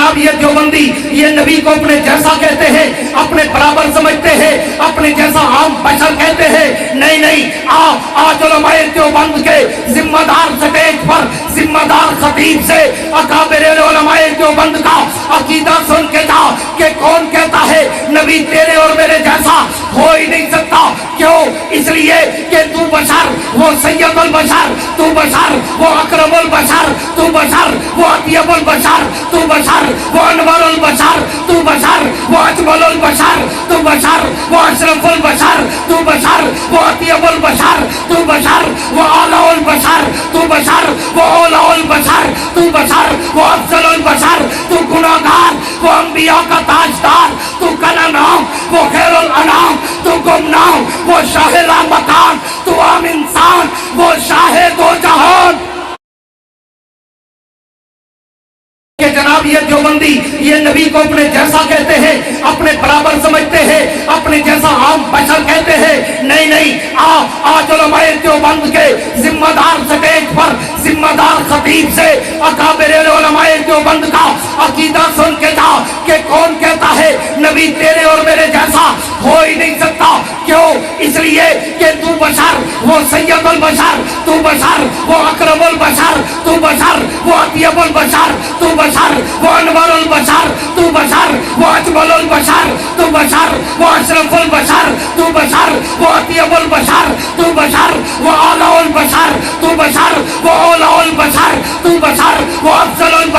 جناب یہ دیوبندی یہ نبی کو اپنے جیسا کہتے ہیں، اپنے برابر سمجھتے ہیں، اپنے جیسا عام بشر کہتے ہیں۔ نہیں، آج علماء دیوبند کے ذمہ دار سٹیج پر ذمہ دار خطیب سے اکابر علماء دیوبند کا عقیدہ سن کے جا کہ کون کہتا ہے نبی تیرے اور میرے جیسا ہو ہی نہیں سکتا۔ کیوں؟ اس لیے کہ تو بشر وہ سید البشر، تو بشر وہ اکرم البشر، تو بشر وہ اطیب البشر، تو بشر وہ انور البشر، تو بشر وہ اجمل البشر، تو بشر وہ اشرف البشر، تو بشر وہ اطیب البشر، تو بشر وہ اعلی البشر، تو بشر وہ اولی البشر، تو بشر وہ افضل البشر، تو گناہگار وہ انبیاء کا تاجدار، تو کلام وہ خیر الانام، تو گمنام وہ شاہ مکان، تو عام انسان وہ شاہ دو جہان۔ کہ جناب یہ دیوبندی یہ نبی کو اپنے جیسا کہتے ہیں، اپنے برابر سمجھتے ہیں، اپنے جیسا عام بشر کہتے ہیں۔ نہیں، آج علماء دیوبند کے ذمہ دار سٹیج پر ذمہ دار خطیب سے اکابر علماء دیوبند کا عقیدہ سن کے جا کہ کون کہتا ہے نبی تیرے اور میرے جیسا ہو ہی نہیں سکتا۔ کیوں؟ اس لیے کہ تو بشر وہ سید البشر، تو بشر وہ اکرم البشر، تو بشر وہ اطیب البشر، تو بشر وہ انور البشر، تو بشر وہ اجمل البشر، تو بشر وہ اشرف البشر، تو بشر وہ اطیب البشر، تو بشر وہ اعلی البشر، تو بشر وہ اولی البشر، تو بشر وہ افضل البشر۔